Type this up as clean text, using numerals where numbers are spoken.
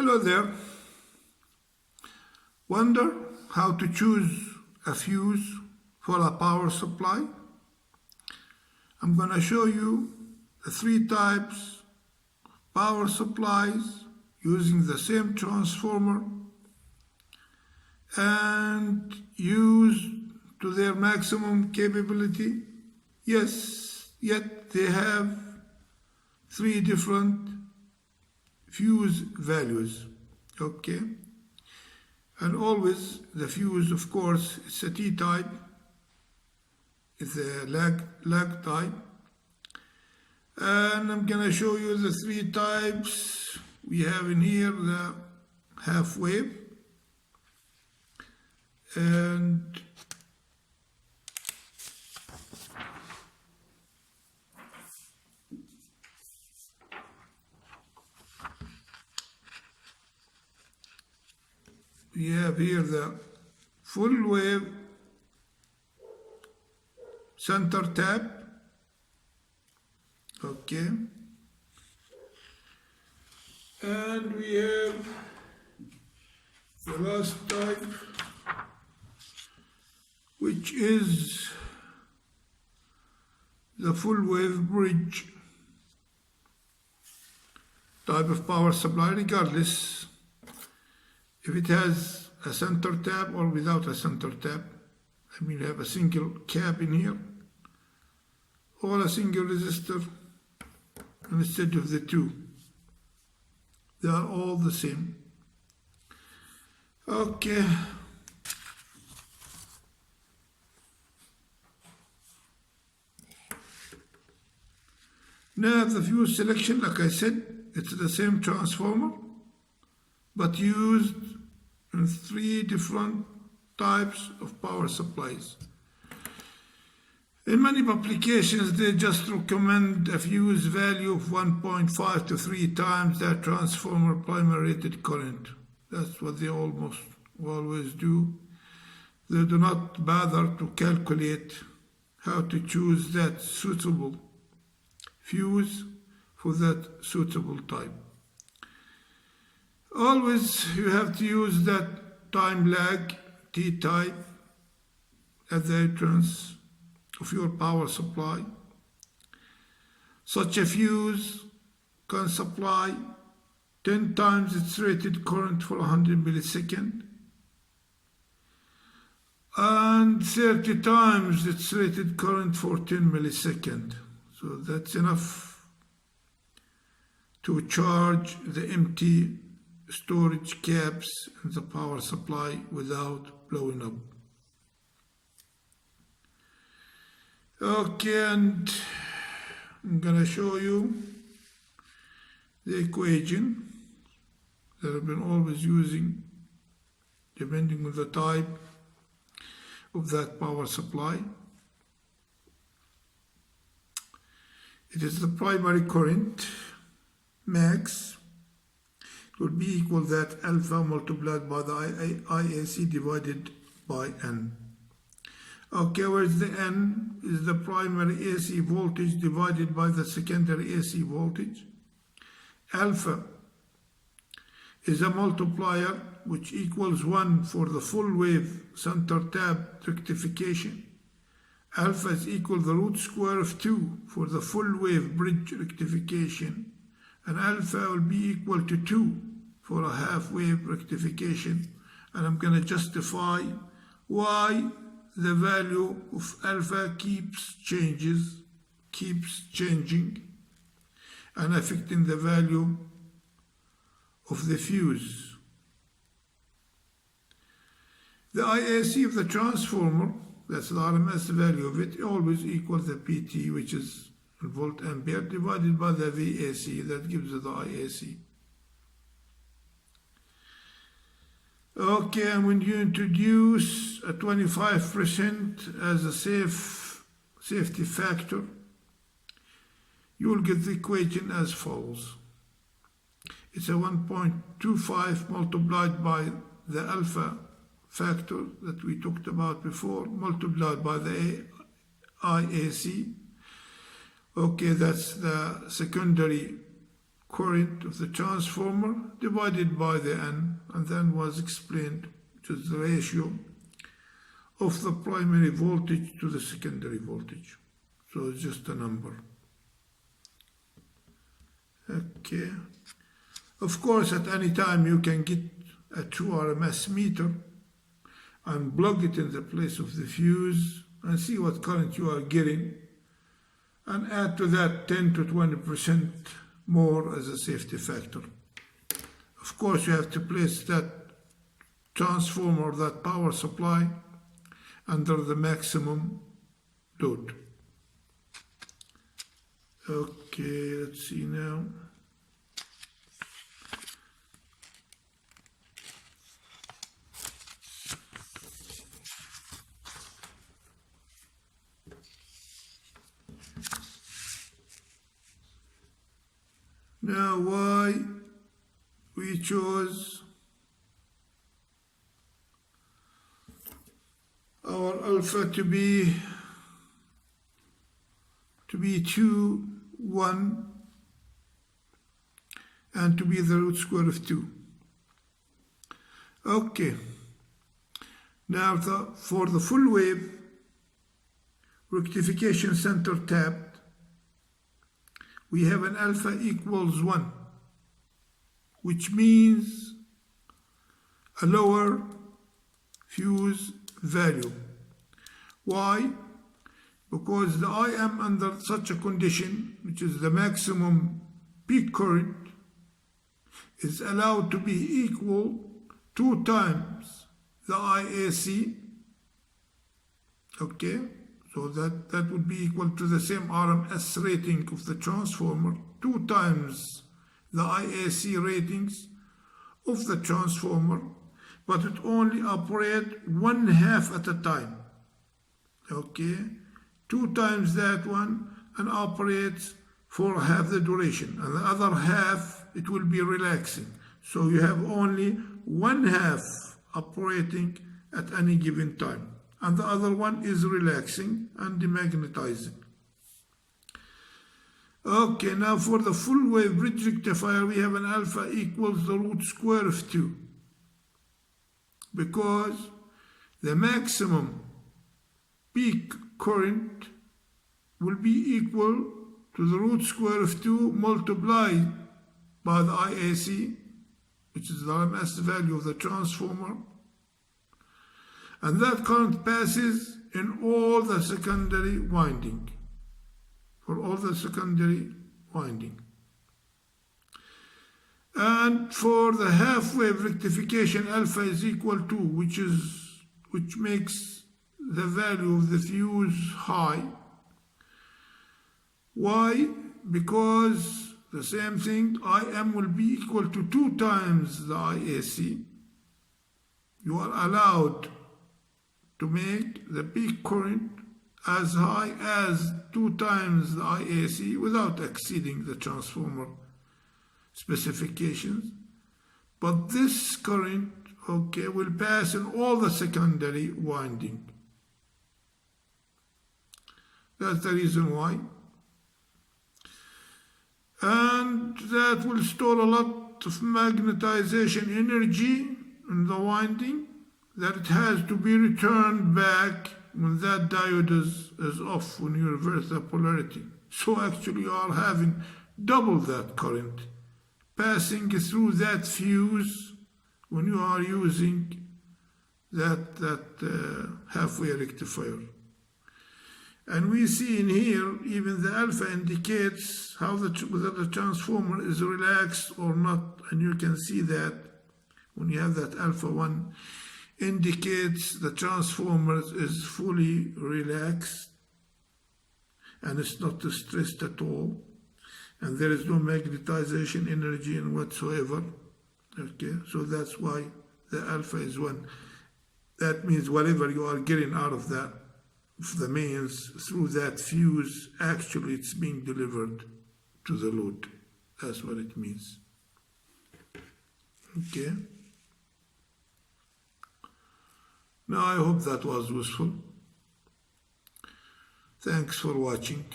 Hello there. Wonder how to choose a fuse for a power supply? I'm going to show you the 3 types of power supplies using the same transformer and used to their maximum capability. Yes, yet they have 3 different fuse values. Okay, and always the fuse, of course, it's a T type, it's a lag type, and I'm gonna show you the 3 types we have in here. The half wave, and we have here the full wave center tap. Okay, and we have the last type, which is the full wave bridge type of power supply, regardless if it has a center tap or without a center tap. I mean, you have a single cap in here or a single resistor instead of the 2. They are all the same. Okay. Now the fuse selection, like I said, it's the same transformer, but used in 3 different types of power supplies. In many publications, they just recommend a fuse value of 1.5 to 3 times that transformer primary rated current. That's what they almost always do. They do not bother to calculate how to choose that suitable fuse for that suitable type. Always you have to use that time lag T type at the entrance of your power supply. Such a fuse can supply 10 times its rated current for 100 milliseconds and 30 times its rated current for 10 milliseconds. So that's enough to charge the empty storage caps in the power supply without blowing up. Okay, and I'm gonna show you the equation that I've been always using depending on the type of that power supply. It is the primary current max. It would be equal that alpha multiplied by the IAC divided by N. Okay, where's the N? Is the primary AC voltage divided by the secondary AC voltage. Alpha is a multiplier which equals 1 for the full wave center tap rectification. Alpha is equal to the root square of 2 for the full wave bridge rectification. And alpha will be equal to 2 for a half wave rectification. And I'm going to justify why the value of alpha keeps changing and affecting the value of the fuse. The IAC of the transformer, that's the RMS value of it, always equals the PT, which is volt ampere, divided by the VAC, that gives you the IAC. Okay, and when you introduce a 25% as a safety factor, you will get the equation as follows. It's a 1.25 multiplied by the alpha factor that we talked about before, multiplied by the IAC. Okay, that's the secondary current of the transformer divided by the N, and then was explained, which is the ratio of the primary voltage to the secondary voltage. So it's just a number. Okay. Of course, at any time you can get a true RMS meter and plug it in the place of the fuse and see what current you are getting, and add to that 10 to 20% more as a safety factor. Of course, you have to place that transformer, that power supply, under the maximum load. Okay, let's see now. Now, why we chose our alpha to be 2, 1, and to be the root square of 2. Okay. Now, for the full wave rectification center tapped, we have an alpha equals 1, which means a lower fuse value. Why? Because the IM under such a condition, which is the maximum peak current, is allowed to be equal 2 times the IAC. Okay? So that would be equal to the same RMS rating of the transformer, 2 times the IAC ratings of the transformer, but it only operates 1/2 at a time. Okay, 2 times that one and operates for half the duration, and the other half it will be relaxing. So you have only 1/2 operating at any given time, and the other one is relaxing and demagnetizing. Okay, now for the full wave bridge rectifier, we have an alpha equals the root square of 2, because the maximum peak current will be equal to the root square of 2 multiplied by the IAC, which is the RMS value of the transformer, and that current passes in all the secondary winding, for all the secondary winding. And for the half wave rectification, alpha is equal to, which makes the value of the fuse high. Why? Because the same thing, IM will be equal to 2 times the IAC. You are allowed to make the peak current as high as 2 times the IAC without exceeding the transformer specifications. But this current, okay, will pass in all the secondary winding. That's the reason why. And that will store a lot of magnetization energy in the winding that it has to be returned back when that diode is off, when you reverse the polarity. So actually you are having double that current passing through that fuse when you are using that halfway rectifier. And we see in here, even the alpha indicates whether the transformer is relaxed or not. And you can see that when you have that alpha 1, indicates the transformer is fully relaxed and it's not stressed at all. And there is no magnetization energy in whatsoever. Okay, so that's why the alpha is 1. That means whatever you are getting out of that, the mains through that fuse, actually it's being delivered to the load. That's what it means. Okay. Now I hope that was useful. Thanks for watching.